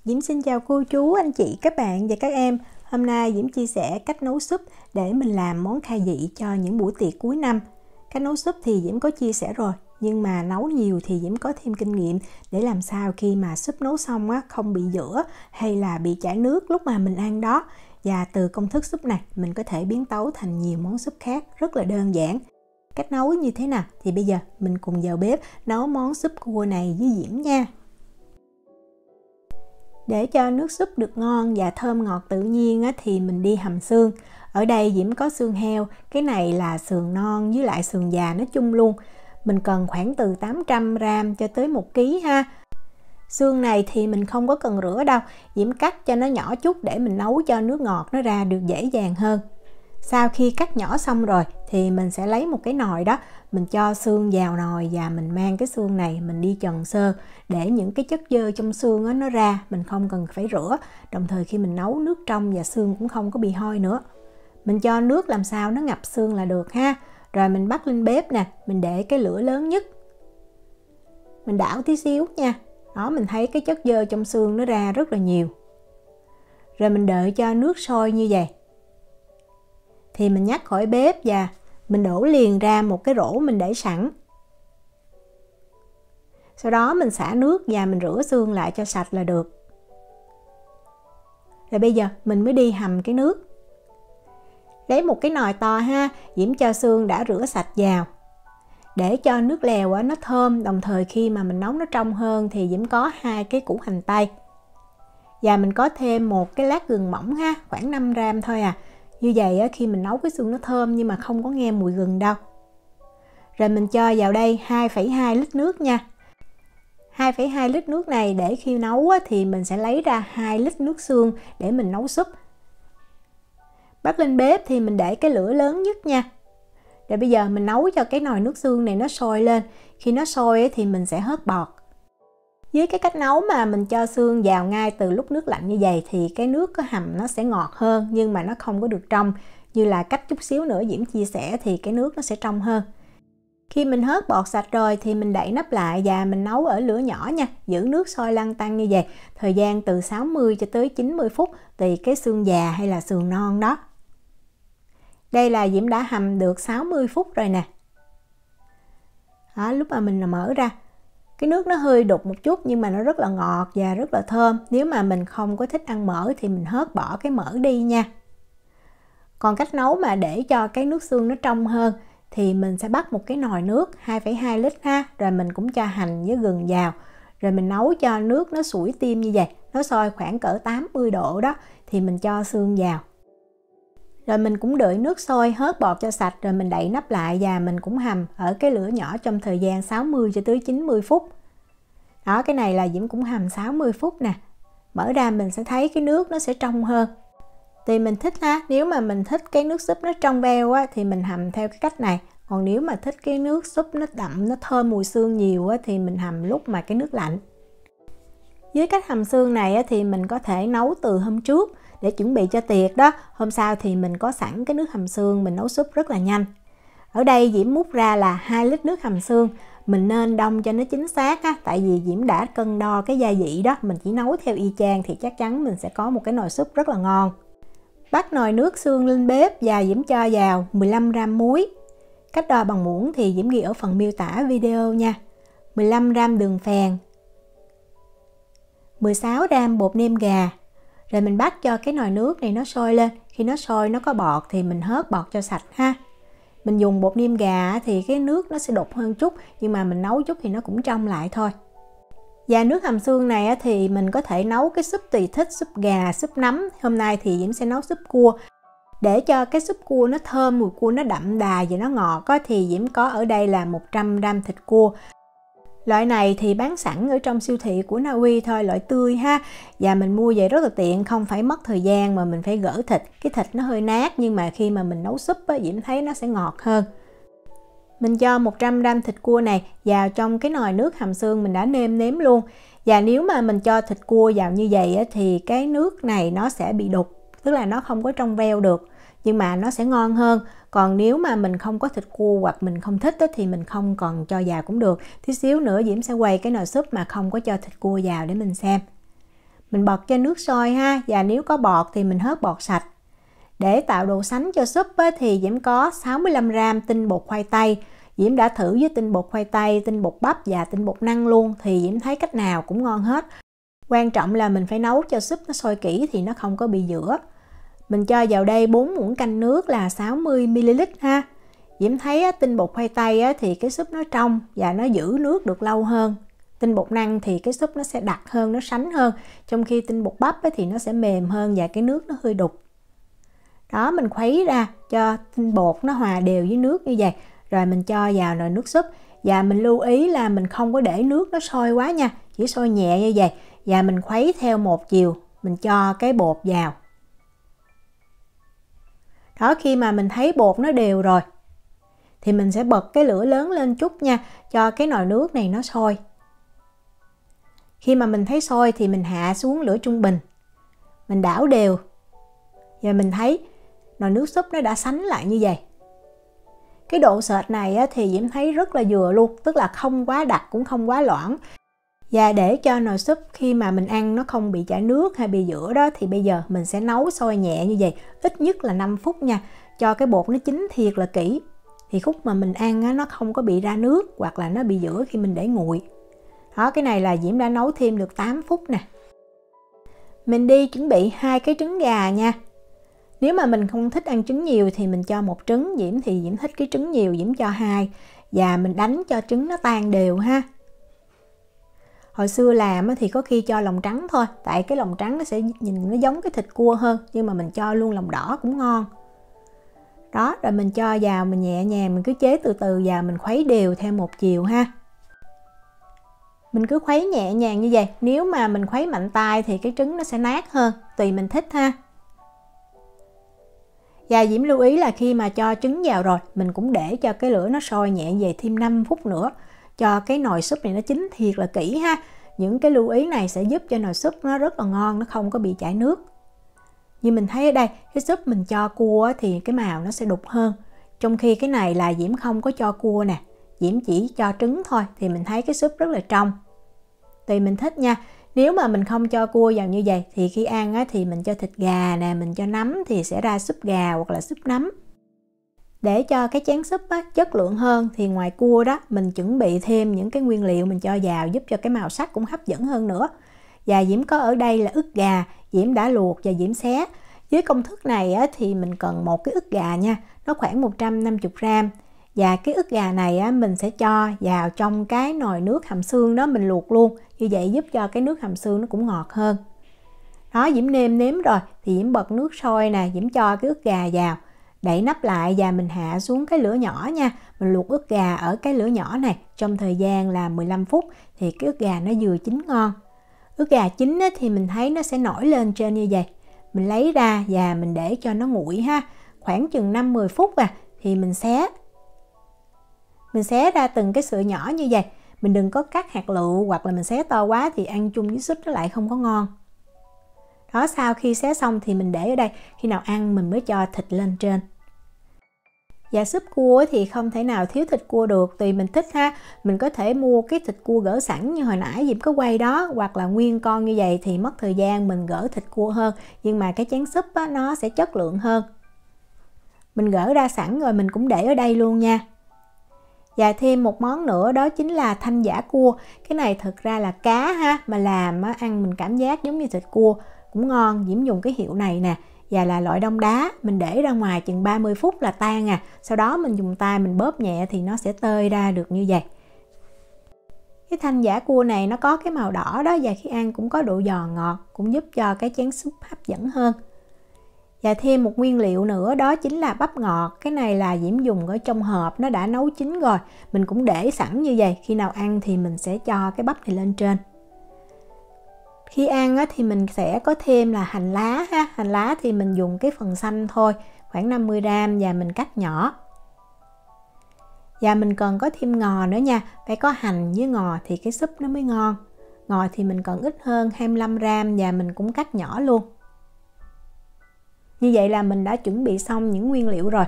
Diễm xin chào cô chú, anh chị, các bạn và các em. Hôm nay Diễm chia sẻ cách nấu súp để mình làm món khai vị cho những buổi tiệc cuối năm. Cách nấu súp thì Diễm có chia sẻ rồi, nhưng mà nấu nhiều thì Diễm có thêm kinh nghiệm để làm sao khi mà súp nấu xong không bị dữa hay là bị chảy nước lúc mà mình ăn đó. Và từ công thức súp này mình có thể biến tấu thành nhiều món súp khác rất là đơn giản. Cách nấu như thế nào thì bây giờ mình cùng vào bếp nấu món súp cua này với Diễm nha. Để cho nước súp được ngon và thơm ngọt tự nhiên thì mình đi hầm xương. Ở đây Diễm có xương heo, cái này là sườn non với lại sườn già nói chung luôn. Mình cần khoảng từ 800g cho tới 1 kg ha. Xương này thì mình không có cần rửa đâu, Diễm cắt cho nó nhỏ chút để mình nấu cho nước ngọt nó ra được dễ dàng hơn. Sau khi cắt nhỏ xong rồi thì mình sẽ lấy một cái nồi đó, mình cho xương vào nồi và mình mang cái xương này mình đi trần sơ để những cái chất xơ trong xương nó ra, mình không cần phải rửa. Đồng thời khi mình nấu nước trong và xương cũng không có bị hôi nữa. Mình cho nước làm sao nó ngập xương là được ha. Rồi mình bắt lên bếp nè, mình để cái lửa lớn nhất. Mình đảo tí xíu nha. Đó, mình thấy cái chất xơ trong xương nó ra rất là nhiều. Rồi mình đợi cho nước sôi như vậy. Thì mình nhắc khỏi bếp và mình đổ liền ra một cái rổ mình để sẵn. Sau đó mình xả nước và mình rửa xương lại cho sạch là được. Rồi bây giờ mình mới đi hầm cái nước. Lấy một cái nồi to ha, Diễm cho xương đã rửa sạch vào. Để cho nước lèo nó thơm, đồng thời khi mà mình nấu nó trong hơn thì Diễm có 2 cái củ hành tây. Và mình có thêm một cái lát gừng mỏng ha, khoảng 5g thôi à. Như vậy khi mình nấu cái xương nó thơm nhưng mà không có nghe mùi gừng đâu. Rồi mình cho vào đây 2,2 lít nước nha. 2,2 lít nước này để khi nấu thì mình sẽ lấy ra 2 lít nước xương để mình nấu súp. Bắt lên bếp thì mình để cái lửa lớn nhất nha. Rồi bây giờ mình nấu cho cái nồi nước xương này nó sôi lên. Khi nó sôi thì mình sẽ hớt bọt. Với cái cách nấu mà mình cho xương vào ngay từ lúc nước lạnh như vậy thì cái nước có hầm nó sẽ ngọt hơn, nhưng mà nó không có được trong. Như là cách chút xíu nữa Diễm chia sẻ thì cái nước nó sẽ trong hơn. Khi mình hớt bọt sạch rồi thì mình đậy nắp lại và mình nấu ở lửa nhỏ nha, giữ nước sôi lăn tăn như vậy, thời gian từ 60 cho tới 90 phút tùy cái xương già hay là sườn non đó. Đây là Diễm đã hầm được 60 phút rồi nè. Đó, lúc mà mình mở ra, cái nước nó hơi đục một chút nhưng mà nó rất là ngọt và rất là thơm. Nếu mà mình không có thích ăn mỡ thì mình hớt bỏ cái mỡ đi nha. Còn cách nấu mà để cho cái nước xương nó trong hơn thì mình sẽ bắt một cái nồi nước 2,2 lít ha. Rồi mình cũng cho hành với gừng vào. Rồi mình nấu cho nước nó sủi tim như vậy. Nó sôi khoảng cỡ 80 độ đó thì mình cho xương vào. Rồi mình cũng đợi nước sôi hớt bọt cho sạch rồi mình đậy nắp lại và mình cũng hầm ở cái lửa nhỏ trong thời gian 60 cho tới 90 phút. Đó, cái này là Diễm cũng hầm 60 phút nè. Mở ra mình sẽ thấy cái nước nó sẽ trong hơn. Thì mình thích ha, nếu mà mình thích cái nước súp nó trong veo thì mình hầm theo cái cách này. Còn nếu mà thích cái nước súp nó đậm, nó thơm mùi xương nhiều thì mình hầm lúc mà cái nước lạnh. Với cách hầm xương này thì mình có thể nấu từ hôm trước để chuẩn bị cho tiệc đó. Hôm sau thì mình có sẵn cái nước hầm xương, mình nấu súp rất là nhanh. Ở đây Diễm múc ra là 2 lít nước hầm xương. Mình nên đong cho nó chính xác tại vì Diễm đã cân đo cái gia vị đó. Mình chỉ nấu theo y chang thì chắc chắn mình sẽ có một cái nồi súp rất là ngon. Bắt nồi nước xương lên bếp và Diễm cho vào 15g muối. Cách đo bằng muỗng thì Diễm ghi ở phần miêu tả video nha. 15g đường phèn, 16g bột nêm gà. Rồi mình bắt cho cái nồi nước này nó sôi lên. Khi nó sôi nó có bọt thì mình hớt bọt cho sạch ha. Mình dùng bột nêm gà thì cái nước nó sẽ đục hơn chút, nhưng mà mình nấu chút thì nó cũng trong lại thôi. Và nước hầm xương này thì mình có thể nấu cái súp tùy thích, súp gà, súp nấm. Hôm nay thì Diễm sẽ nấu súp cua. Để cho cái súp cua nó thơm, mùi cua nó đậm đà và nó ngọt thì Diễm có ở đây là 100g thịt cua. Loại này thì bán sẵn ở trong siêu thị của Na Uy thôi, loại tươi ha. Và mình mua về rất là tiện, không phải mất thời gian mà mình phải gỡ thịt. Cái thịt nó hơi nát nhưng mà khi mà mình nấu súp Diễm thấy nó sẽ ngọt hơn. Mình cho 100g thịt cua này vào trong cái nồi nước hầm xương mình đã nêm nếm luôn. Và nếu mà mình cho thịt cua vào như vậy thì cái nước này nó sẽ bị đục, tức là nó không có trong veo được. Nhưng mà nó sẽ ngon hơn. Còn nếu mà mình không có thịt cua hoặc mình không thích thì mình không còn cho vào cũng được. Tí xíu nữa Diễm sẽ quay cái nồi súp mà không có cho thịt cua vào để mình xem. Mình bật cho nước sôi ha, và nếu có bọt thì mình hớt bọt sạch. Để tạo độ sánh cho súp thì Diễm có 65g tinh bột khoai tây. Diễm đã thử với tinh bột khoai tây, tinh bột bắp và tinh bột năng luôn, thì Diễm thấy cách nào cũng ngon hết. Quan trọng là mình phải nấu cho súp nó sôi kỹ thì nó không có bị dữa. Mình cho vào đây 4 muỗng canh nước là 60ml ha. Diễm thấy tinh bột khoai tây thì cái súp nó trong và nó giữ nước được lâu hơn. Tinh bột năng thì cái súp nó sẽ đặc hơn, nó sánh hơn. Trong khi tinh bột bắp thì nó sẽ mềm hơn và cái nước nó hơi đục. Đó, mình khuấy ra cho tinh bột nó hòa đều với nước như vậy. Rồi mình cho vào nồi nước súp. Và mình lưu ý là mình không có để nước nó sôi quá nha. Chỉ sôi nhẹ như vậy. Và mình khuấy theo một chiều. Mình cho cái bột vào. Đó, khi mà mình thấy bột nó đều rồi thì mình sẽ bật cái lửa lớn lên chút nha, cho cái nồi nước này nó sôi. Khi mà mình thấy sôi thì mình hạ xuống lửa trung bình. Mình đảo đều. Và mình thấy nồi nước súp nó đã sánh lại như vậy. Cái độ sệt này thì Diễm thấy rất là vừa luôn, tức là không quá đặc cũng không quá loãng. Và để cho nồi súp khi mà mình ăn nó không bị chảy nước hay bị dữa đó, thì bây giờ mình sẽ nấu sôi nhẹ như vậy, ít nhất là 5 phút nha, cho cái bột nó chín thiệt là kỹ. Thì khúc mà mình ăn nó không có bị ra nước hoặc là nó bị dữa khi mình để nguội. Đó, cái này là Diễm đã nấu thêm được 8 phút nè. Mình đi chuẩn bị 2 cái trứng gà nha. Nếu mà mình không thích ăn trứng nhiều thì mình cho 1 trứng, Diễm thì Diễm thích cái trứng nhiều, Diễm cho 2. Và mình đánh cho trứng nó tan đều ha. Hồi xưa làm thì có khi cho lòng trắng thôi, tại cái lòng trắng nó sẽ nhìn nó giống cái thịt cua hơn, nhưng mà mình cho luôn lòng đỏ cũng ngon. Đó, rồi mình cho vào, mình nhẹ nhàng, mình cứ chế từ từ vào, mình khuấy đều theo một chiều ha. Mình cứ khuấy nhẹ nhàng như vậy, nếu mà mình khuấy mạnh tay thì cái trứng nó sẽ nát hơn, tùy mình thích ha. Và Diễm lưu ý là khi mà cho trứng vào rồi, mình cũng để cho cái lửa nó sôi nhẹ về thêm 5 phút nữa, cho cái nồi súp này nó chín thiệt là kỹ ha. Những cái lưu ý này sẽ giúp cho nồi súp nó rất là ngon, nó không có bị chảy nước. Như mình thấy ở đây, cái súp mình cho cua thì cái màu nó sẽ đục hơn. Trong khi cái này là Diễm không có cho cua nè, Diễm chỉ cho trứng thôi thì mình thấy cái súp rất là trong. Tùy mình thích nha. Nếu mà mình không cho cua vào như vậy thì khi ăn thì mình cho thịt gà nè, mình cho nấm thì sẽ ra súp gà hoặc là súp nấm. Để cho cái chén súp chất lượng hơn thì ngoài cua đó mình chuẩn bị thêm những cái nguyên liệu mình cho vào, giúp cho cái màu sắc cũng hấp dẫn hơn nữa. Và Diễm có ở đây là ức gà, Diễm đã luộc và Diễm xé. Với công thức này thì mình cần một cái ức gà nha, nó khoảng 150g. Và cái ức gà này mình sẽ cho vào trong cái nồi nước hầm xương đó, mình luộc luôn. Như vậy giúp cho cái nước hầm xương nó cũng ngọt hơn. Đó, Diễm nêm nếm rồi thì Diễm bật nước sôi nè, Diễm cho cái ức gà vào, đậy nắp lại và mình hạ xuống cái lửa nhỏ nha. Mình luộc ức gà ở cái lửa nhỏ này trong thời gian là 15 phút thì cái ức gà nó vừa chín ngon. Ức gà chín thì mình thấy nó sẽ nổi lên trên như vậy. Mình lấy ra và mình để cho nó nguội ha. Khoảng chừng 5-10 phút thì mình xé. Mình xé ra từng cái sợi nhỏ như vậy. Mình đừng có cắt hạt lựu hoặc là mình xé to quá thì ăn chung với súp nó lại không có ngon. Đó, sau khi xé xong thì mình để ở đây, khi nào ăn mình mới cho thịt lên trên. Và súp cua thì không thể nào thiếu thịt cua được, tùy mình thích ha. Mình có thể mua cái thịt cua gỡ sẵn như hồi nãy Diễm có quay đó, hoặc là nguyên con như vậy thì mất thời gian mình gỡ thịt cua hơn, nhưng mà cái chén súp nó sẽ chất lượng hơn. Mình gỡ ra sẵn rồi mình cũng để ở đây luôn nha. Và thêm một món nữa đó chính là thanh giã cua. Cái này thực ra là cá ha, mà làm ăn mình cảm giác giống như thịt cua, cũng ngon. Diễm dùng cái hiệu này nè, và là loại đông đá. Mình để ra ngoài chừng 30 phút là tan sau đó mình dùng tay mình bóp nhẹ thì nó sẽ tơi ra được như vậy. Cái thanh giã cua này nó có cái màu đỏ đó, và khi ăn cũng có độ giòn ngọt, cũng giúp cho cái chén súp hấp dẫn hơn. Và thêm một nguyên liệu nữa đó chính là bắp ngọt. Cái này là Diễm dùng ở trong hộp, nó đã nấu chín rồi. Mình cũng để sẵn như vậy, khi nào ăn thì mình sẽ cho cái bắp này lên trên. Khi ăn thì mình sẽ có thêm là hành lá ha. Hành lá thì mình dùng cái phần xanh thôi, khoảng 50g và mình cắt nhỏ. Và mình cần có thêm ngò nữa nha, phải có hành với ngò thì cái súp nó mới ngon. Ngò thì mình cần ít hơn 25g và mình cũng cắt nhỏ luôn. Như vậy là mình đã chuẩn bị xong những nguyên liệu rồi.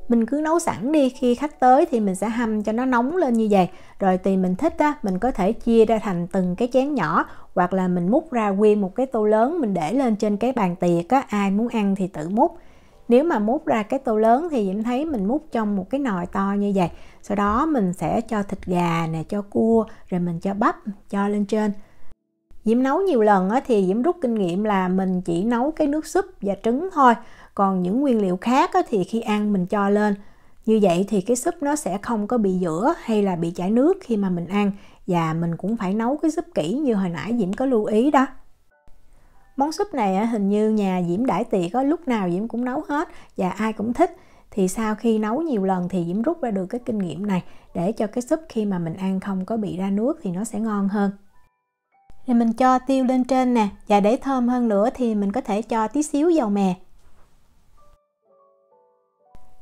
Mình cứ nấu sẵn đi, khi khách tới thì mình sẽ hâm cho nó nóng lên như vậy. Rồi tùy mình thích mình có thể chia ra thành từng cái chén nhỏ, hoặc là mình múc ra nguyên một cái tô lớn mình để lên trên cái bàn tiệc á, ai muốn ăn thì tự múc. Nếu mà múc ra cái tô lớn thì Diễm thấy mình múc trong một cái nồi to như vậy. Sau đó mình sẽ cho thịt gà nè, cho cua, rồi mình cho bắp, cho lên trên. Diễm nấu nhiều lần á, thì Diễm rút kinh nghiệm là mình chỉ nấu cái nước súp và trứng thôi. Còn những nguyên liệu khác á, thì khi ăn mình cho lên. Như vậy thì cái súp nó sẽ không có bị dữa hay là bị chảy nước khi mà mình ăn. Và mình cũng phải nấu cái súp kỹ như hồi nãy Diễm có lưu ý đó. Món súp này hình như nhà Diễm đãi tiệc lúc nào Diễm cũng nấu hết và ai cũng thích. Thì sau khi nấu nhiều lần thì Diễm rút ra được cái kinh nghiệm này để cho cái súp khi mà mình ăn không có bị ra nước thì nó sẽ ngon hơn. Thì mình cho tiêu lên trên nè, và để thơm hơn nữa thì mình có thể cho tí xíu dầu mè.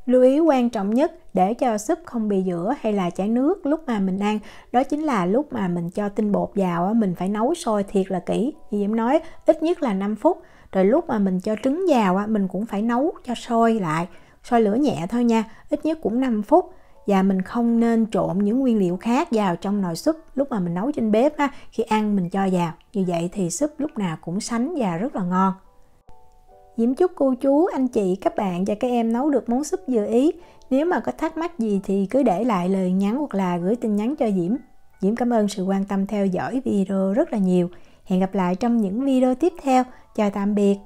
Lưu ý quan trọng nhất để cho súp không bị dữa hay là chảy nước lúc mà mình ăn, đó chính là lúc mà mình cho tinh bột vào mình phải nấu sôi thiệt là kỹ. Như Diễm nói, ít nhất là 5 phút. Rồi lúc mà mình cho trứng vào mình cũng phải nấu cho sôi lại, sôi lửa nhẹ thôi nha, ít nhất cũng 5 phút. Và mình không nên trộn những nguyên liệu khác vào trong nồi súp lúc mà mình nấu trên bếp khi ăn mình cho vào. Như vậy thì súp lúc nào cũng sánh và rất là ngon. Diễm chúc cô chú, anh chị, các bạn và các em nấu được món súp vừa ý. Nếu mà có thắc mắc gì thì cứ để lại lời nhắn hoặc là gửi tin nhắn cho Diễm. Diễm cảm ơn sự quan tâm theo dõi video rất là nhiều. Hẹn gặp lại trong những video tiếp theo. Chào tạm biệt.